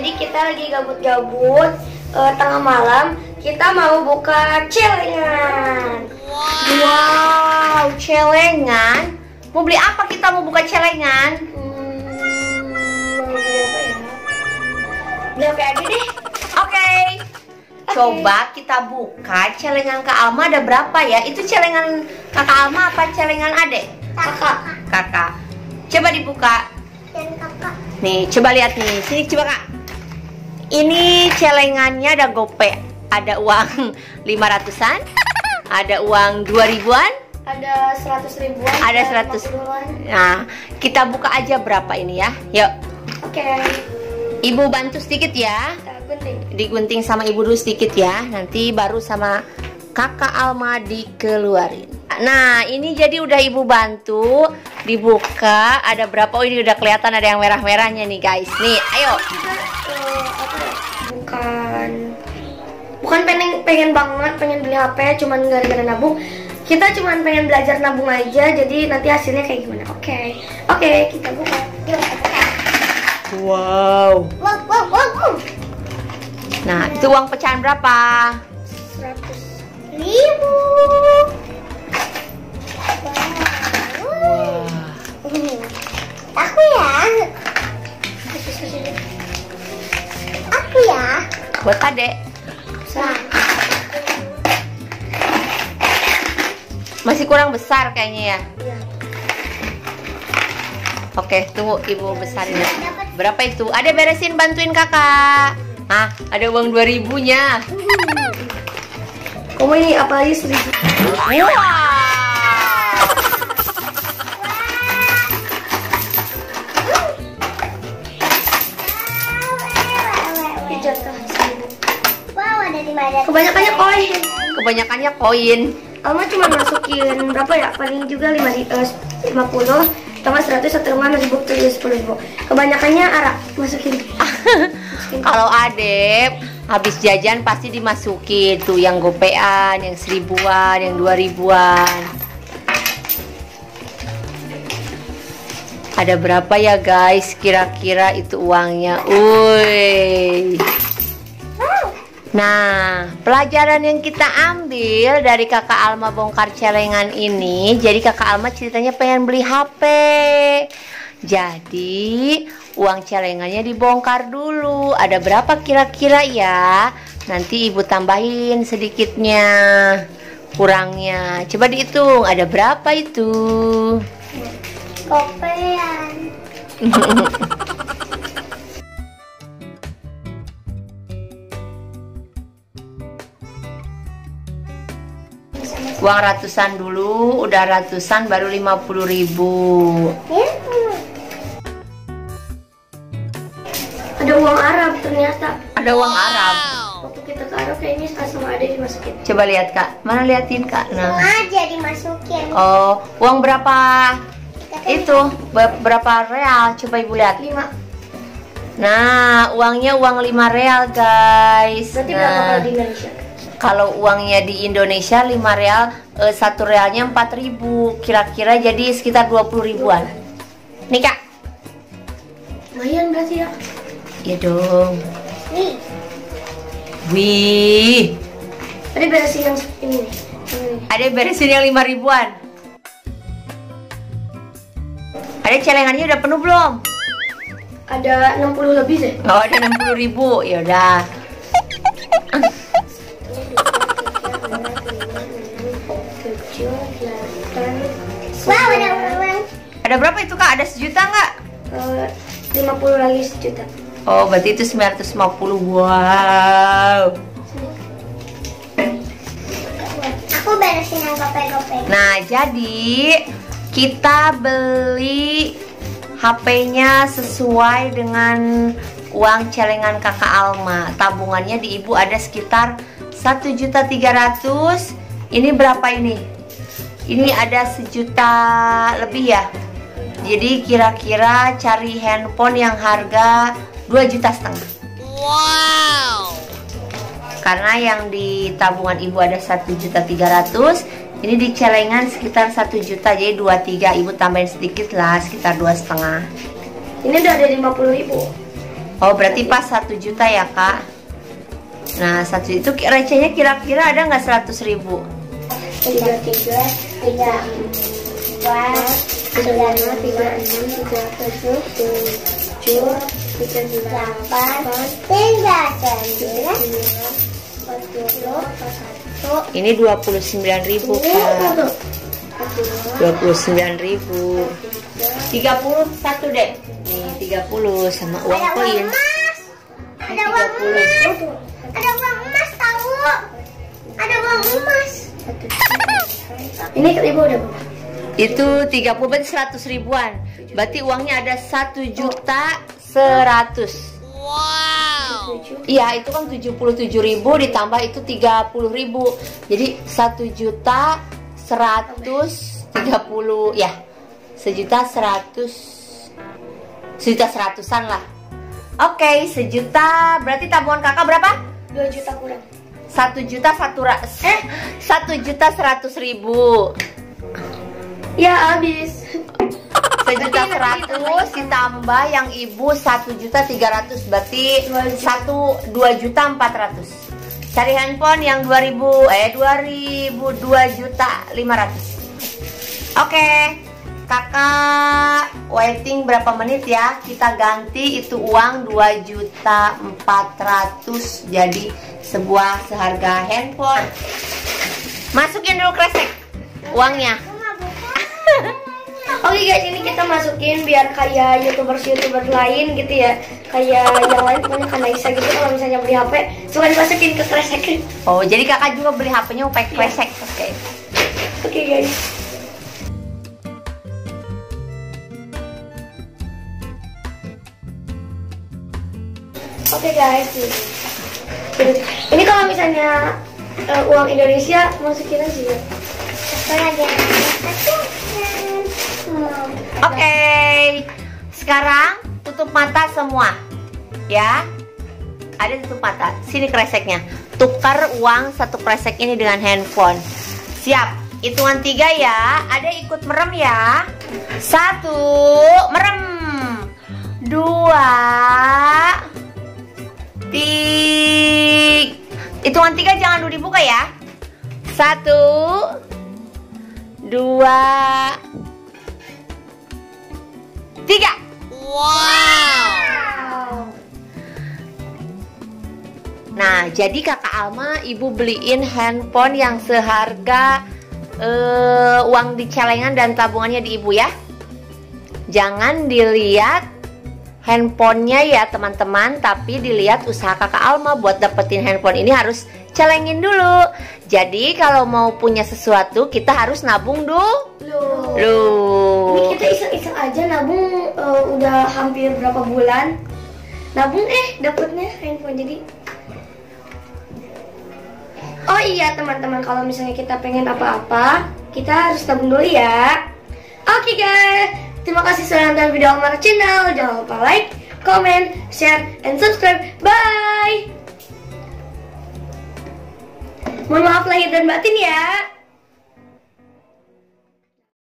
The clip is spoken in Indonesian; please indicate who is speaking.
Speaker 1: jadi kita lagi gabut-gabut tengah malam. Kita mau buka celengan.
Speaker 2: Wow, celengan. Mau beli apa kita mau buka celengan?
Speaker 1: Mau beli apa ya? Beli apa aja deh.
Speaker 2: Oke. Coba kita buka celengan Kak Alma ada berapa ya? Itu celengan Kakak Alma apa celengan adek? Kakak. Coba dibuka.
Speaker 3: Dan kakak.
Speaker 2: Nih, coba lihat nih. Sini coba Kak. Ini celengannya ada gope. Ada uang 500-an. Ada uang 2000-an.
Speaker 1: Ada 100 ribuan.
Speaker 2: Ada 100. Nah, kita buka aja berapa ini ya. Yuk.
Speaker 1: Oke.
Speaker 2: Ibu bantu sedikit ya.
Speaker 1: Kita gunting.
Speaker 2: Digunting sama ibu dulu sedikit ya. Nanti baru sama Kakak Alma dikeluarin. Nah, ini jadi udah ibu bantu dibuka. Ada berapa? Oh, ini udah kelihatan ada yang merah-merahnya nih guys. Nih, ayo.
Speaker 1: Apa ya? Bukan pengen banget pengen beli HP, cuman gara-gara nabung. Kita cuman pengen belajar nabung aja. Jadi nanti hasilnya kayak gimana? Oke, kita buka.
Speaker 3: Yuk, kita buka.
Speaker 2: Wow.
Speaker 3: Wow.
Speaker 2: Nah, itu uang pecahan berapa?
Speaker 1: 100
Speaker 3: ribu. Aku ya. Aku ya.
Speaker 2: Buat adek.
Speaker 3: Nah,
Speaker 2: Masih kurang besar kayaknya ya.
Speaker 1: Iya.
Speaker 2: Oke, tunggu ibu besarin. Berapa itu? Ada beresin, bantuin kakak. Ah, ada uang 2000-nya.
Speaker 1: Kamu ini apalagi 1000.
Speaker 2: Wow.
Speaker 1: Jatah 1000.
Speaker 3: wow, ada 500.
Speaker 1: Kebanyakannya koin.
Speaker 2: Kebanyakannya koin.
Speaker 1: Alma cuma masukin berapa ya? Paling juga 50 tambah 100 atau 1000 tuh 10.000. Kebanyakannya arak masukin.
Speaker 2: Kalau adek habis jajan pasti dimasukin tuh yang gopean, yang 1000-an, yang 2000-an. Ada berapa ya guys? Kira-kira itu uangnya. Uy. Nah, pelajaran yang kita ambil dari kakak Alma bongkar celengan ini, jadi kakak Alma ceritanya pengen beli HP. Jadi, uang celengannya dibongkar dulu. Ada berapa kira-kira ya? Nanti ibu tambahin sedikitnya, kurangnya. Coba dihitung, ada berapa itu?
Speaker 3: Kopean.
Speaker 2: Uang ratusan dulu, udah ratusan baru 50.000.
Speaker 1: Ada uang Arab ternyata.
Speaker 2: Ada uang Arab.
Speaker 1: Waktu kita ke Arab kayaknya sama adek dimasukin.
Speaker 2: Coba lihat kak, mana liatin kak. Nah,
Speaker 3: Aja dimasukin.
Speaker 2: oh, uang berapa? Itu berapa real? Coba ibu lihat.
Speaker 1: 5.
Speaker 2: Nah, uangnya uang 5 real guys.
Speaker 1: Berarti berapa
Speaker 2: Nah,
Speaker 1: kalau di Indonesia?
Speaker 2: kalau uangnya di Indonesia 5 real, 1 realnya 4.000. Kira-kira jadi sekitar 20 ribuan. Nih kak.
Speaker 1: Lumayan berarti ya.
Speaker 2: Iya dong.
Speaker 3: Nih.
Speaker 2: Wih.
Speaker 1: Tadi beresin yang ini.
Speaker 2: Ada beresin yang 5 ribuan. Ada celengannya udah penuh belum?
Speaker 1: Ada 60 lebih deh.
Speaker 2: Oh, ada 60.000. Ya udah.
Speaker 3: Wow, ada uang.
Speaker 2: Ada berapa itu kak? Ada 1 juta nggak?
Speaker 1: 50 lagi 1 juta.
Speaker 2: Oh, berarti itu 950. Wow.
Speaker 3: Aku beresin yang kope-kope.
Speaker 2: Nah, jadi kita beli HP-nya sesuai dengan uang celengan kakak Alma. Tabungannya di ibu ada sekitar 1.300.000. Ini berapa ini? Ini ada 1 juta lebih ya. Jadi kira-kira cari handphone yang harga 2,5 juta.
Speaker 4: Wow.
Speaker 2: Karena yang di tabungan ibu ada 1.300.000, ini di celengan sekitar 1 juta, jadi 23. Ibu tambahin sedikit lah, sekitar 2,5.
Speaker 1: Ini udah ada 50.000.
Speaker 2: Oh, berarti pas 1 juta ya, Kak? Nah, 1 itu recehnya kira-kira ada nggak 100.000?
Speaker 3: 33, 34, 35, 36, 37, 38, 39, 40,
Speaker 2: Ini 29.000, Kak. 29.000. 31 deh. Nih, 30 sama uang koin.
Speaker 3: ada uang emas. Ada uang emas tahu. Ada uang emas.
Speaker 1: Ini Ibu udah berapa?
Speaker 2: Itu 30 berarti 100 ribuan. Berarti uangnya ada 1.100.000.
Speaker 4: Wow.
Speaker 2: Iya, itu kan 77.000 ditambah itu 30.000. Jadi 1.130.000 ya. 1.100.000-an lah. Oke, 1 juta. Berarti tabungan kakak berapa?
Speaker 1: 2 juta kurang.
Speaker 2: 1.100.000.
Speaker 1: Ya habis.
Speaker 2: 1.100.000 ditambah yang ibu 1.300.000 berarti 2.400.000. Cari handphone yang 2.500.000. Oke, kakak waiting berapa menit ya? Kita ganti itu uang 2.400.000 jadi sebuah seharga handphone. Masukin dulu kresek uangnya.
Speaker 1: Oke guys, ini kita masukin biar kayak YouTubers lain gitu ya. Kayak yang lain pokoknya kan Naisa gitu kalau misalnya beli HP suka dimasukin ke kresek.
Speaker 2: Oh, jadi kakak juga beli HP-nya pakai kresek. Oke.
Speaker 1: Oke guys. Oke guys. Ini kalau misalnya uang Indonesia masukin aja ya.
Speaker 2: Oke, sekarang tutup mata semua, ya. Ada tutup mata. Sini kreseknya. Tukar uang 1 kresek ini dengan handphone. Siap. Hitungan 3 ya. Ada ikut merem ya. 1, merem. 2, 3. Hitungan 3 jangan dulu dibuka ya. 1, 2, 3.
Speaker 4: Wow.
Speaker 2: Nah, jadi kakak Alma ibu beliin handphone yang seharga uang di celengan dan tabungannya di ibu ya. Jangan dilihat handphonenya ya teman-teman, tapi dilihat usaha kakak Alma buat dapetin handphone ini harus celengin dulu. Jadi kalau mau punya sesuatu kita harus nabung dulu.
Speaker 1: Ini kita iseng-iseng aja nabung udah hampir berapa bulan. Nabung dapetnya handphone jadi. Oh iya teman-teman, kalau misalnya kita pengen apa-apa kita harus tabung dulu ya. Oke guys, terima kasih sudah nonton video Alma Channel. Jangan lupa like, comment, share, and subscribe. Bye. Mohon maaf lahir dan batin ya.